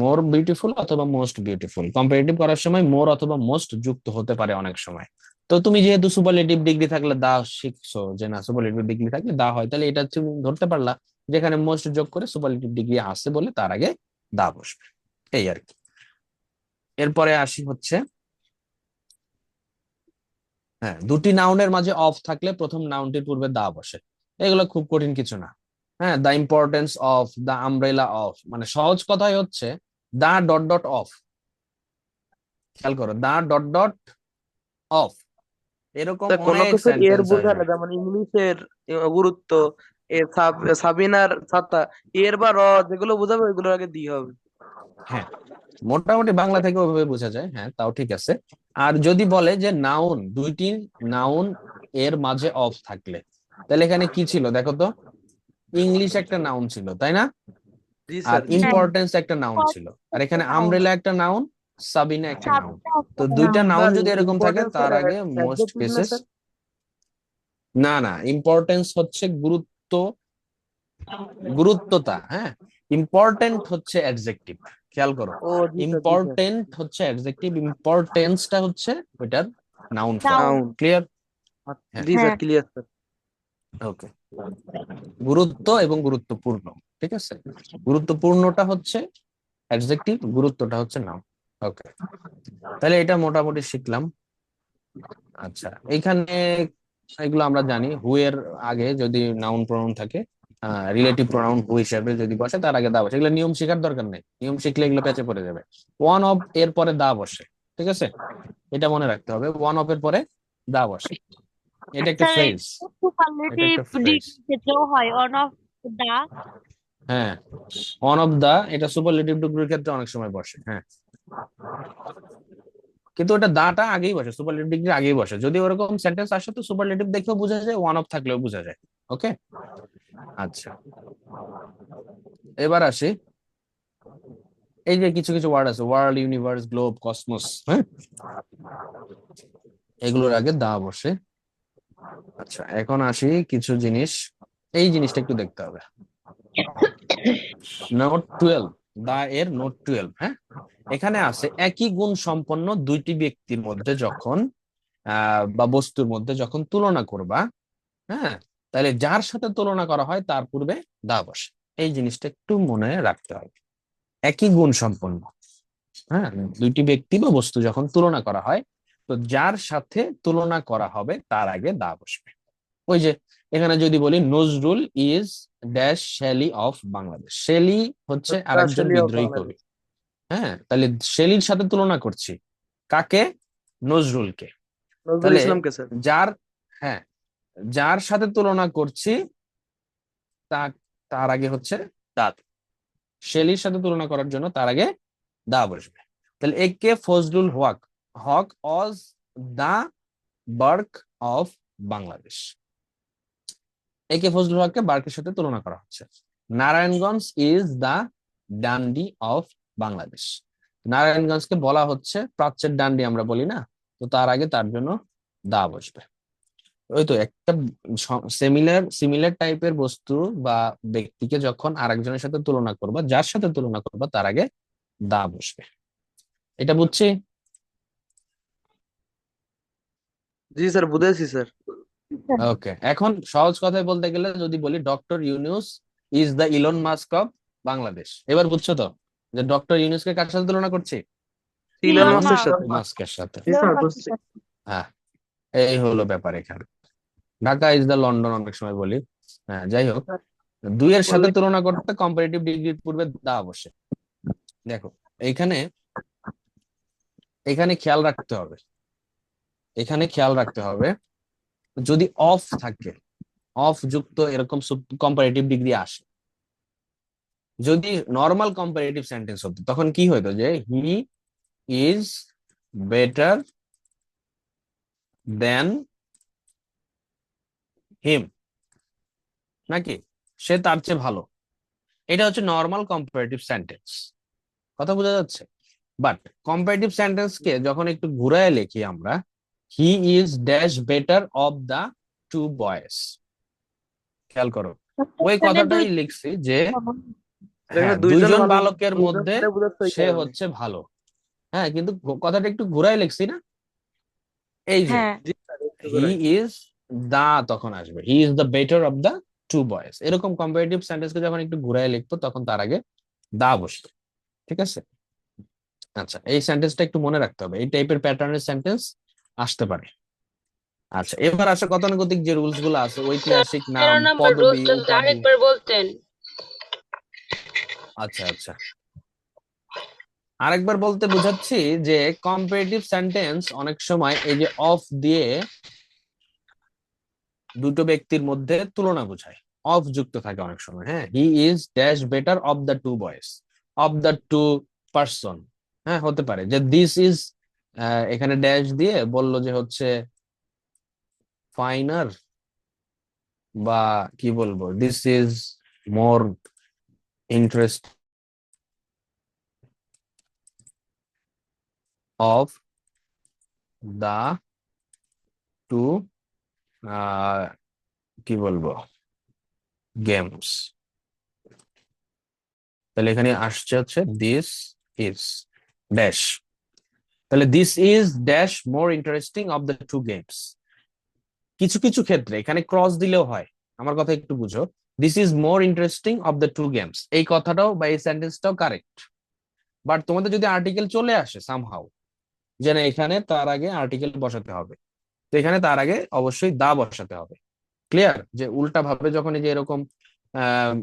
মোর বিউটিফুল অথবা মোস্ট বিউটিফুল। কম্পারেটিভ করার সময় মোর অথবা মোস্ট যুক্ত হতে পারে অনেক সময়। তো তুমি যেহেতু সুপারলেটিভ ডিগ্রি থাকলে দা শিখছো, যে না সুপারলেটিভ ডিগ্রি থাকলে দা হয়, তাহলে এটা তুমি ধরতে পারলা যেখানে মোস্ট যোগ করে সুপারলেটিভ ডিগ্রি আসে বলে তার আগে দা বসবে, এই আর কি। এরপরে আসি হচ্ছে, হ্যাঁ, দুটি নাউনের মাঝে অফ থাকলে প্রথম নাউনটির পূর্বে দা বসে। এগুলো খুব কঠিন কিছু না। হ্যাঁ, the importance of, the umbrella of, মানে সহজ কথাই হচ্ছে দা ডট ডট অফ। খেয়াল করো, দা ডট ডট অফ, এরকম তা কোনো অনেক কিছু এর সেন্টেন্স বোঝালে, আসবে। যেমন ইংলিশের গুরুত্ব, সাবিনার ছাতা, এর বা র যেগুলো বোঝাবে ওইগুলোর আগে দিয়ে হবে। হ্যাঁ, মোটামুটি বাংলা থেকে ওইভাবে বোঝা যায়, হ্যাঁ তাও ঠিক আছে। আর যদি বলে যে নাউন, দুইটি নাউন এর মাঝে অফ থাকলে, তাহলে এখানে কি ছিল দেখো তো, ইংলিশ একটা নাউন ছিল তাই না, জি আর স্যার। ইম্পর্টেন্স একটা নাউন ছিল, আর এখানে আমব্রেলা একটা নাউন, সাবিনা একটা নাউন। তো দুইটা নাউন স্যার যদি এরকম থাকে ইম্পর্টেন্স তার আগে মোস্ট অ্যাডজেক্টিভ না কেসেস, স্যার? না না, ইম্পর্টেন্স হচ্ছে গুরুত্ব, গুরুত্বতা, হ্যাঁ, ইম্পর্টেন্ট হচ্ছে অ্যাডজেক্টিভ। খেয়াল করো, ও জি স্যার, জি স্যার। ইম্পর্টেন্ট হচ্ছে অ্যাডজেক্টিভ, ইম্পর্টেন্সটা হচ্ছে ওইটার নাউন ফর্ম। নাউন। ক্লিয়ার? হ্যাঁ, জি স্যার, ক্লিয়ার স্যার। ওকে। গুরুত্ব এবং গুরুত্বপূর্ণ, ঠিক আছে, গুরুত্বপূর্ণটা হচ্ছে অ্যাডজেক্টিভ, গুরুত্বটা হচ্ছে নাউন। ওকে, তাহলে এটা মোটামুটি শিখলাম। আচ্ছা, এইখানে এগুলো আমরা জানি, হু এর আগে যদি নাউন প্রোনাউন থাকে, রিলেটিভ প্রোনাউন হু হিসাবে যদি বসে তার আগে দা বসে। এগুলো নিয়ম শেখার দরকার নেই, নিয়ম শিখলে এগুলো পেঁচে পড়ে যাবে। ওয়ান অফ এর পরে দা বসে, ঠিক আছে, এটা মনে রাখতে হবে, ওয়ান অফ এর পরে দা বসে। এটা একটা স্যার ফ্রেজ, এটা সুপারলেটিভ একটা ফ্রেজ। ডিগ্রি ক্ষেত্রেও হয় অন অফ দা। হ্যাঁ, ওয়ান অফ দা এটা সুপারলেটিভ ডিগ্রির ক্ষেত্রে অনেক সময় বসে, হ্যাঁ, কিন্তু ওটা দাটা আগেই বসে, সুপারলেটিভ ডিগ্রি আগেই বসে। যদি ওরকম সেন্টেন্স আসে তো সুপারলেটিভ দেখলেও বোঝা যায়, ওয়ান অফ থাকলেও বোঝা যায়। ওকে, আচ্ছা, এবার আসি, এই যে কিছু কিছু ওয়ার্ড আছে, ওয়ার্ল্ড, ইউনিভার্স, গ্লোব, কসমস, হ্যাঁ, এগুলোর আগে দা বসে। আচ্ছা, এখন আসি কিছু জিনিস, এই জিনিসটা একটু দেখতে হবে। নোট 12, দা এর নোট 12, হ্যাঁ, এখানে আছে একই গুণ সম্পন্ন দুইটি ব্যক্তির মধ্যে যখন বা বস্তুর মধ্যে যখন তুলনা করবা, হ্যাঁ, তাহলে যার সাথে তুলনা করা হয় তার পূর্বে দা বসে। এই জিনিসটা একটু মনে রাখতে হবে। একই গুণ সম্পন্ন, হ্যাঁ, দুইটি ব্যক্তি বা বস্তু যখন তুলনা করা হয়, তো যার সাথে তুলনা করা হবে তার আগে দা বসবে। ওই যে এখানে যদি বলি Nazrul is dash Shelley of Bangladesh, Shelley হচ্ছে আরেকজন আসলে বিদ্রোহী কবি, হ্যাঁ, তাহলে শেলির সাথে তুলনা করছি কাকে, নজরুলকে। নজরুল তাহলে ইসলামকে স্যার। যার, হ্যাঁ, যার সাথে তুলনা করছি তা, তার আগে হচ্ছে দা। শেলির সাথে তুলনা করার জন্য তার আগে দা বসবে। তাহলে A K Fazlul Haq, Haq was the Burke of Bangladesh. A K Fazlul হককে বার্কের সাথে তুলনা করা হচ্ছে। Narayanganj is the Dundee of Bangladesh, নারায়ণগঞ্জকে বলা হচ্ছে প্রাচ্যের ডান্ডি আমরা বলি না, তো তার আগে তার জন্য দা বসবে। ওই তো একটা সিমিলার সিমিলার টাইপের বস্তু বা ব্যক্তিকে যখন আরেকজনের সাথে তুলনা করবা, যার সাথে তুলনা করবা তার আগে দা বসবে। এটা বুঝছি? জি স্যার, বুঝেছি স্যার। ওকে, এখন সহজ কথায় বলতে গেলে যদি বলি doctor Yunus is the Elon Musk of Bangladesh, এবার বুঝছো তো যে ডক্টর ইউনূসকে কার সাথে তুলনা করছি, ইলন ইলন মাস্কের মাস্ক। সাথে। মাস্কের সাথে। জি স্যার, বুঝছি। হ্যাঁ, এই হলো ব্যাপার এখানে। ঢাকা ইজ দ্য লন্ডন অনেক সময় বলি, হ্যাঁ, যাই হোক, দুইয়ের সাথে তুলনা করতে কম্পারেটিভ ডিগ্রির পূর্বে দা বসে। দেখো এইখানে, এখানে খেয়াল রাখতে হবে, এখানে খেয়াল রাখতে হবে, যদি অফ থাকে, অফ যুক্ত এরকম কম্পারেটিভ ডিগ্রি আসে, যদি নর্মাল কম্পারেটিভ সেন্টেন্স হতো তখন কি হতো, যে হি ইজ বেটার দেন হিম, নাকি সে তার চেয়ে ভালো। এটা হচ্ছে নর্মাল কম্পারেটিভ সেন্টেন্স, কথা বোঝা যাচ্ছে। বাট কম্পারেটিভ সেন্টেন্স কে যখন একটু ঘুরায় লিখি আমরা, he is dash better of the two boys. খেয়াল করো, ওই এখানে কথাটাই লিখছি যে এখানে হ্যাঁ, দুইজন দুইজন ভালো, বালকের দুইজন মধ্যে এটা বোঝাচ্ছে ওই সে কারণে। হচ্ছে ভালো। হ্যাঁ, কিন্তু কথাটা একটু ঘুরাই লিখছি না, এই যে হ্যাঁ জি স্যার, একটু হি করে। ইজ দা, তখন আসবে he is the better of the two boys. এরকম কম্পারেটিভ সেন্টেন্সকে যখন একটু ঘুরাই লিখবো তখন তার আগে দা বসবে। ঠিক আছে? আচ্ছা, এই সেন্টেন্সটা একটু মনে রাখতে হবে, এই টাইপের প্যাটার্নের সেন্টেন্স আসতে পারে। আচ্ছা, এবার আসে গতানুগতিক যে রুলস গুলো আছে, ঐতিহাসিক নাম, 13 নম্বর পদবি, রুলসটা যদি উপাধি। আরেকবার বলতেন। আচ্ছা আচ্ছা, আরেকবার বলতে বোঝাচ্ছি যে কম্পারেটিভ সেন্টেন্স অনেক সময় এই যে অফ দিয়ে দুটো ব্যক্তির মধ্যে তুলনা বোঝায়, অফ যুক্ত থাকে অনেক সময়। হ্যাঁ, he is dash better of the two boys, of the two person. হ্যাঁ, হতে পারে যে দিস ইজ, এখানে ড্যাশ দিয়ে বললো যে হচ্ছে ফাইনার, বা কি বলবো, this is more interest of the two, কি বলবো, গেমস। তাহলে এখানে আসছে হচ্ছে দিস ইজ ড্যাশ, তাহলে this is dash more interesting of the two games. কিছু কিছু ক্ষেত্রে এখানে ক্রস দিলেও হয়, আমার কথা একটু বুঝো। This is more interesting of the two games, এই কথাটাও বা এই সেন্টেন্সটাও কারেক্ট। বাট তোমাদের যদি আর্টিকেল চলে আসে সামহাউ, যে না এখানে তার আগে আর্টিকেল বসাতে হবে, তো এখানে তার আগে অবশ্যই দা বসাতে হবে। ক্লিয়ার? যে উল্টা ভাবে যখন এই যে এরকম আহ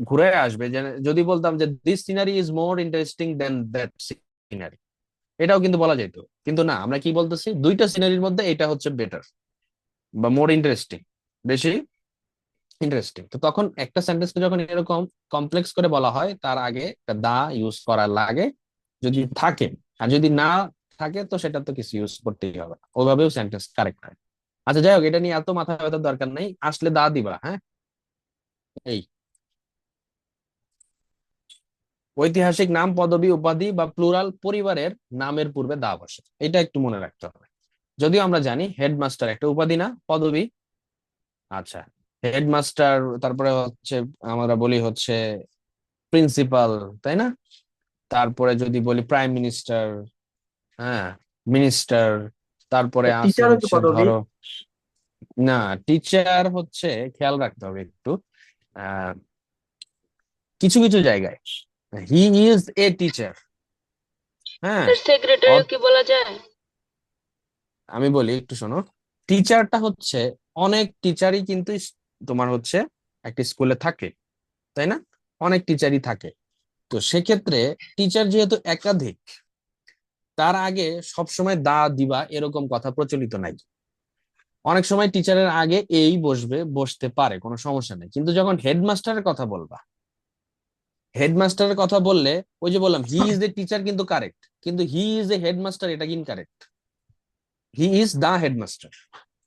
ঘুরে আসবে, যে যদি বলতাম যে this scenery is more interesting than that scenery, এটাও কিন্তু বলা যেত। কিন্তু না, আমরা কি বলতেছি, দুইটা সিনারির মধ্যে এটা হচ্ছে বেটার বা মোর ইন্টারেস্টিং, বেশি ইন্টারেস্টিং। তো তখন একটা সেন্টেন্সকে যখন এরকম কমপ্লেক্স করে বলা হয়, তার আগে একটা দা ইউজ করা লাগে যদি থাকে। আর যদি না থাকে তো সেটা তো কিছু ইউজ করতেই হবে না, ওইভাবেও সেন্টেন্স কারেক্ট হয়। আচ্ছা, যাই হোক, এটা নিয়ে এত মাথা ব্যথার দরকার নেই, আসলে দা দিবা। হ্যাঁ, এই ঐতিহাসিক নাম, পদবি, উপাধি বা প্লুরাল পরিবারের নামের পূর্বে দা বসে, এটা একটু মনে রাখতে হবে। যদিও আমরা জানি হেডমাস্টার একটা উপাধি না, পদবি। আচ্ছা, হেডমাস্টার, তারপরে হচ্ছে আমরা বলি হচ্ছে প্রিন্সিপাল, তাই না? তারপরে যদি বলি প্রাইম মিনিস্টার, হ্যাঁ, মিনিস্টার, তারপরে আছে টিচার হচ্ছে হচ্ছে পদবি। ধরো, না, টিচার হচ্ছে, খেয়াল রাখতে হবে একটু, আহ কিছু কিছু জায়গায় হি ইজ এ টিচার। হ্যাঁ, সেক্রেটারি কি বলা যায়? আমি বলি একটু শোনো, টিচারটা হচ্ছে, অনেক টিচারই কিন্তু তোমার হচ্ছে একটা স্কুলে থাকে, তাই না? অনেক টিচারই থাকে। তো সেক্ষেত্রে টিচার যেহেতু একাধিক, তার আগে সবসময় দা দিবা এরকম কথা প্রচলিত নাই। অনেক সময় টিচারের আগে এই বসবে, বসতে পারে, কোনো সমস্যা নেই। কিন্তু যখন হেডমাস্টারের কথা বলবা, হেডমাস্টারের কথা বললে, ওই যে বললাম হি ইজ এ টিচার কিন্তু কারেক্ট, কিন্তু হি ইজ এ হেডমাস্টার এটা incorrect. He is the headmaster,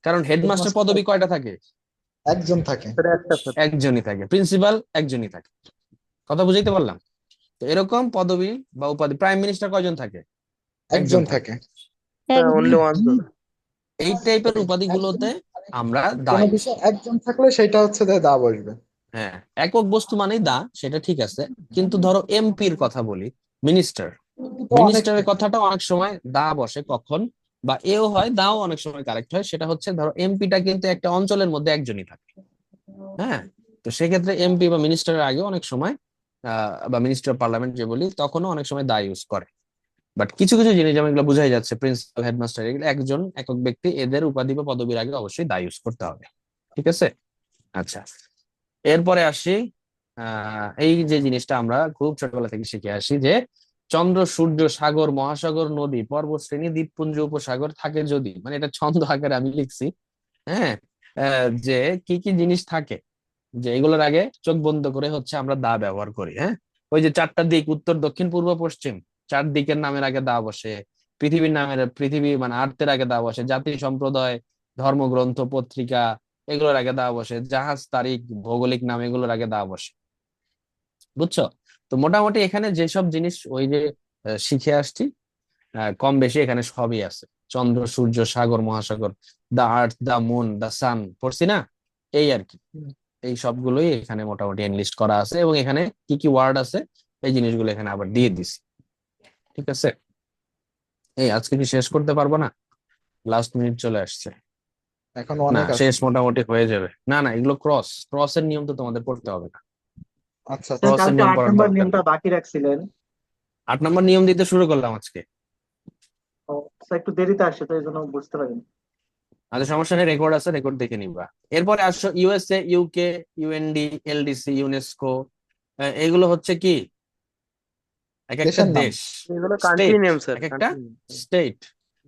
কারণ হেডমাস্টার হেডমাস্টার পদবি কয়টা থাকে? একজন থাকে। স্যার একটা স্যার। একজনই থাকে। প্রিন্সিপাল একজনই থাকে। কথা বুঝাইতে পারলাম? তো এরকম পদবি বা উপাধি, প্রাইম মিনিস্টার কয়জন থাকে? একজন একজন থাকে। থাকে। অনলি একদম। One sir. এই টাইপের একজন, উপাধিগুলোতে আমরা দা কোনো ইউজ বিষয় করি। একজন থাকলে সেটা হচ্ছে যে দা বসবে। হ্যাঁ, একক বস্তু মানেই দা, সেটা ঠিক আছে। কিন্তু ধরো এমপির কথা বলি, মিনিস্টার, কিন্তু তো অনেক মিনিস্টারের থাকে। কথাটা অনেক সময় দা বসে কখন, বা এও হয়, দাও অনেক সময় কারেক্ট হয়। সেটা হচ্ছে ধরো এমপিটা কিন্তু একটা অঞ্চলের মধ্যে একজনই থাকে। হ্যাঁ, তো সেক্ষেত্রে এমপি বা মিনিস্টারের আগে অনেক সময় বা মিনিস্টার অফ পার্লামেন্ট যে বলি, তখনও অনেক সময় দা ইউজ করে। বাট কিছু কিছু জিনিস যেমন এগুলো বোঝাই যাচ্ছে, প্রিন্সিপাল, হেডমাস্টার, এগুলো একজন একক ব্যক্তি, এদের উপাধি বা পদবীর আগে অবশ্যই দা ইউজ করতে হবে। ঠিক আছে? আচ্ছা, এরপরে আসি, এই যে জিনিসটা আমরা খুব ছোটবেলা থেকে শিখে আসি, যে চন্দ্র, সূর্য, সাগর, মহাসাগর, নদী, পর্বত শ্রেণী, দ্বীপপুঞ্জ, উপসাগর থাকে যদি, মানে এটা ছন্দ আকারে আমি লিখছি। হ্যাঁ, যে কি কি জিনিস থাকে, যে এগুলোর আগে চোখ বন্ধ করে হচ্ছে আমরা দা ব্যবহার করি। হ্যাঁ, ওই যে চারটা দিক, উত্তর, দক্ষিণ, পূর্ব, পশ্চিম, চার দিকের নামের আগে দা বসে। পৃথিবীর নামের, পৃথিবী মানে আর্থের আগে দা বসে। জাতি, সম্প্রদায়, ধর্মগ্রন্থ, পত্রিকা, এগুলোর আগে দা বসে। জাহাজ, তারিখ, ভৌগোলিক নাম, এগুলোর আগে দা বসে। বুঝছো? তো মোটামুটি এখানে যেসব জিনিস ওই যে শিখে আসছি, কম বেশি এখানে সবই আছে। চন্দ্র, সূর্য, সাগর, মহাসাগর, দা আর্থ, দা মুন, দা সান, পড়ছি না? এই আর কি, এই সবগুলোই এখানে মোটামুটি এনলিস্ট করা আছে, এবং এখানে কি কি ওয়ার্ড আছে এই জিনিসগুলো এখানে আবার দিয়ে দিছি। ঠিক আছে, এই আজকে কি শেষ করতে পারবো না? লাস্ট মিনিট চলে আসছে। এখন না, অনেক আছে। শেষ মোটামুটি হয়ে যাবে। না না, এগুলো ক্রসের নিয়ম তো তোমাদের পড়তে হবে না। আচ্ছা স্যার ক্রসের কালকে নিয়ম 8 পড়ার নম্বর দরকার নিয়মটা নেই। বাকি রাখছিলেন। 8 নম্বর নিয়ম দিতে শুরু করলাম আজকে। ও, স্যার একটু দেরিতে আসছে তো এই জন্য বুঝতে পারিনি। আচ্ছা, সমস্যা নেই, রেকর্ড আছে, রেকর্ড দেখে নিবা। এরপরে আসো USA, UK, UND, LDC, UNESCO. এগুলো হচ্ছে কি এক একটা দেশের নাম। দেশ, এগুলো কান্ট্রি স্টেট, নেম স্যার, এক একটা কান্ট্রি নেম। স্টেট।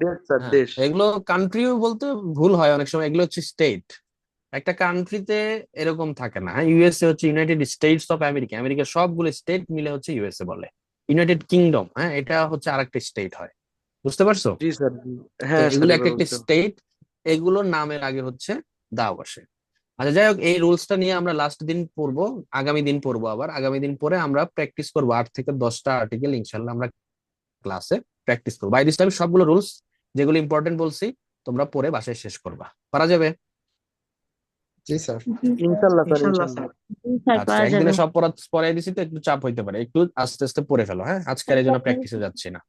দেশ স্যার, হ্যাঁ, দেশ। এগুলো কান্ট্রিও বলতে ভুল হয় অনেক সময়, এগুলো হচ্ছে স্টেট। একটা কান্ট্রিতে এরকম থাকে না। ইউএসএ হচ্ছে ইউনাইটেড স্টেটস অফ আমেরিকা, আমেরিকার সবগুলো স্টেট মিলে হচ্ছে ইউএসএ বলে। ইউনাইটেড কিংডম, হ্যাঁ, এটা হচ্ছে আরেকটা স্টেট হয়। বুঝতে পারছো? জি স্যার, জি। হ্যাঁ স্যার, এগুলো একটা এবার একটা বুঝতে পারছি। স্টেট, এগুলোর নামের আগে হচ্ছে দা বসে। আচ্ছা, যাই হোক, এই রুলসটা নিয়ে আমরা লাস্ট দিন পড়বো, আগামী দিন পড়বো, আবার আগামী দিন পরে আমরা প্র্যাকটিস করবো 8 থেকে 10টা আর্টিকেল ইনশাল্লাহ আমরা ক্লাসে প্র্যাকটিস করবো। বাই দিস টাইম সবগুলো রুলস যেগুলো ইম্পর্টেন্ট বলছি তোমরা পড়ে বাসায় শেষ করবা। পারা যাবে? জি স্যার। জি স্যার। ইনশাল্লাহ স্যার, ইনশাল্লাহ ইনশাল্লাহ। স্যার। জি স্যার, আচ্ছা, পারা একদিনে যাবে। সব পড়াই দিছি তো একটু চাপ হইতে পারে, একটু আস্তে আস্তে পড়ে ফেলো। হ্যাঁ, আজকের এই জন্য প্র্যাকটিসে যাচ্ছি না।